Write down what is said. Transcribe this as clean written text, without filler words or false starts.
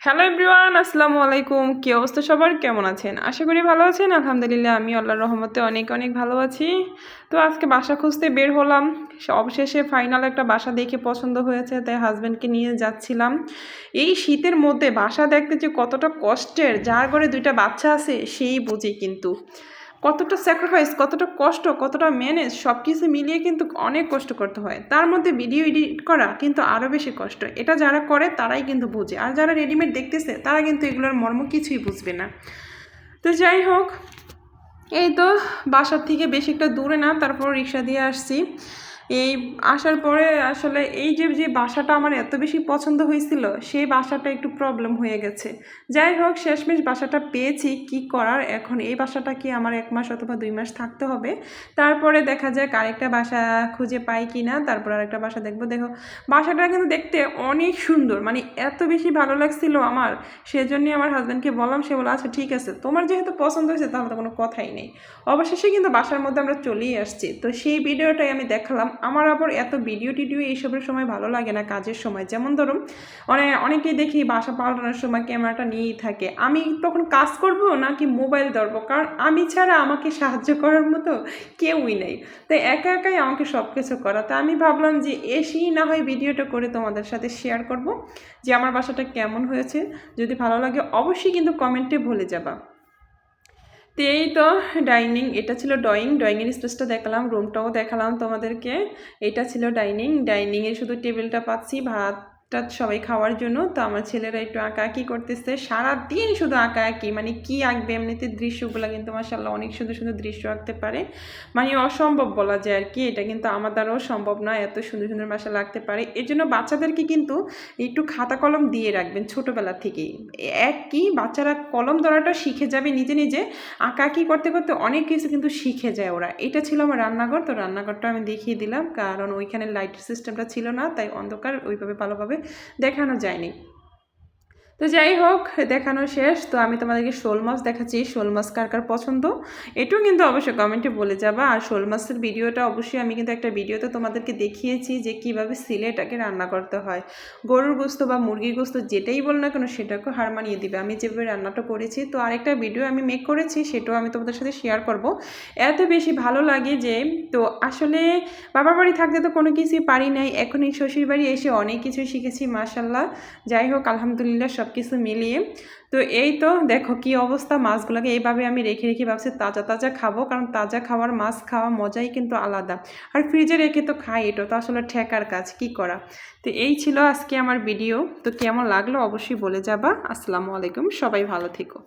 Hello everyone, আসসালামু আলাইকুম। কি অবস্থা সবার, কেমন আছেন? আশা করি ভালো আছেন। আলহামদুলিল্লাহ আমি আল্লাহর রহমতে অনেক অনেক ভালো আছি। তো আজকে বাসা খুঁজতে বের হলাম। অবশেষে ফাইনাল একটা বাসা দেখে পছন্দ হয়েছে, তাই হাজব্যান্ডকে নিয়ে যাচ্ছিলাম। এই শীতের মধ্যে বাসা দেখতে যে কতটা কষ্টের, যার ঘরে দুইটা বাচ্চা আছে সেই বুঝি কিন্তু কতটা স্যাক্রিফাইস, কতটা কষ্ট, কতটা ম্যানেজ সব কিছু মিলিয়ে কিন্তু অনেক কষ্ট করতে হয়। তার মধ্যে ভিডিও এডিট করা কিন্তু আরও বেশি কষ্ট। এটা যারা করে তারাই কিন্তু বুঝে, আর যারা রেডিমেড দেখতেছে তারা কিন্তু এগুলোর মর্ম কিছুই বুঝবে না। তো যাই হোক, এই তো বাসার থেকে বেশি একটা দূরে না, তারপর রিক্সা দিয়ে আসছি। এই আসার পরে আসলে এই যে বাসাটা আমার এত বেশি পছন্দ হয়েছিল, সেই বাসাটা একটু প্রবলেম হয়ে গেছে। যাই হোক, শেষমেশ বাসাটা পেয়েছি, কি করার। এখন এই বাসাটা কি আমার 1 মাস অথবা 2 মাস থাকতে হবে, তারপরে দেখা যাক আরেকটা বাসা খুঁজে পাই কি না, তারপর আরেকটা বাসা দেখবো। দেখো বাসাটা কিন্তু দেখতে অনেক সুন্দর, মানে এত বেশি ভালো লাগছিল আমার, সেজন্যই আমার হাজব্যান্ডকে বললাম। সে বলে আচ্ছা ঠিক আছে, তোমার যেহেতু পছন্দ হয়েছে তাহলে তো কোনো কথাই নেই। অবশেষে কিন্তু বাসার মধ্যে আমরা চলেই আসছি। তো সেই ভিডিওটাই আমি দেখালাম। আমার আবার এত ভিডিও টিডিও এইসবের সময় ভালো লাগে না, কাজের সময়। যেমন ধরুন অনেকেই দেখি বাসা পাল্টানোর সময় ক্যামেরাটা নিয়েই থাকে। আমি তখন কাজ করব নাকি মোবাইল ধরবো, কারণ আমি ছাড়া আমাকে সাহায্য করার মতো কেউই নেই। তাই একা একাই আমাকে সব কিছু করা। তাই আমি ভাবলাম যে এসেই না হয় ভিডিওটা করে তোমাদের সাথে শেয়ার করব যে আমার বাসাটা কেমন হয়েছে। যদি ভালো লাগে অবশ্যই কিন্তু কমেন্টে বলে যাবা। তো এই তো ডাইনিং, এটা ছিল ড্রয়িংয়ের স্পেসটা দেখালাম, রুমটাও দেখালাম তোমাদেরকে। এটা ছিল ডাইনিংয়ে শুধু টেবিলটা পাচ্ছি ভাতটা সবাই খাওয়ার জন্য। তো আমার ছেলেরা একটু আঁকাআঁকি করতেছে, সারাদিন শুধু আঁকাআঁকি, মানে কি আঁকবে। এমনিতে দৃশ্যগুলো কিন্তু মাশাআল্লাহ অনেক সুন্দর সুন্দর দৃশ্য আঁকতে পারে, মানে অসম্ভব বলা যায় আর কি। এটা কিন্তু আমার দ্বারাও সম্ভব নয়, এত সুন্দর সুন্দর মাশাআল্লাহ আঁকতে পারে। এর জন্য বাচ্চাদেরকে কিন্তু একটু খাতা কলম দিয়ে রাখবেন ছোটোবেলা থেকেই। কি বাচ্চারা কলম ধরাটা শিখে যাবে নিজে নিজে, আঁকাআঁকি করতে করতে অনেক কিছু কিন্তু শিখে যায় ওরা। এটা ছিল আমার রান্নাঘর। তো রান্নাঘরটা আমি দেখিয়ে দিলাম, কারণ ওইখানে লাইটের সিস্টেমটা ছিল না, তাই অন্ধকার, ওইভাবে ভালোভাবে দেখানো যায়নি। তো যাই হোক, দেখানো শেষ। তো আমি তোমাদেরকে শোল মাছ দেখাচ্ছি। শোল মাছ কার কার পছন্দ এটাও কিন্তু অবশ্যই কমেন্টে বলে যাবা। আর শোল মাছের ভিডিওটা অবশ্যই আমি কিন্তু একটা ভিডিওতে তোমাদেরকে দেখিয়েছি যে কীভাবে সিলেটাকে রান্না করতে হয়। গরুর গোস্ত বা মুরগির গোস্ত যেটাই বল না কেন সেটাকে হার মানিয়ে দিবে আমি যেভাবে রান্নাটা করেছি। তো আরেকটা ভিডিও আমি মেক করেছি, সেটাও আমি তোমাদের সাথে শেয়ার করব। এত বেশি ভালো লাগে যে, তো আসলে বাবার বাড়ি থাকতে তো কোনো কিছুই পারি নাই, এখন এই শ্বশুর বাড়ি এসে অনেক কিছুই শিখেছি মাশাআল্লাহ। যাই হোক আলহামদুলিল্লাহ সব কিছু মিলিয়ে। তো এই তো দেখো কি অবস্থা, মাছগুলোকে এইভাবে আমি রেখে রেখে ভাবছি তাজা তাজা খাবো, কারণ তাজা খাওয়ার মাছ খাওয়া মজাই কিন্তু আলাদা। আর ফ্রিজে রেখে তো খাই, এটা তো আসলে ঠেকার কাজ, কি করা। তো এই ছিল আজকে আমার ভিডিও। তো কেমন লাগলো অবশ্যই বলে যাবা। আসসালামু আলাইকুম, সবাই ভালো থেকো।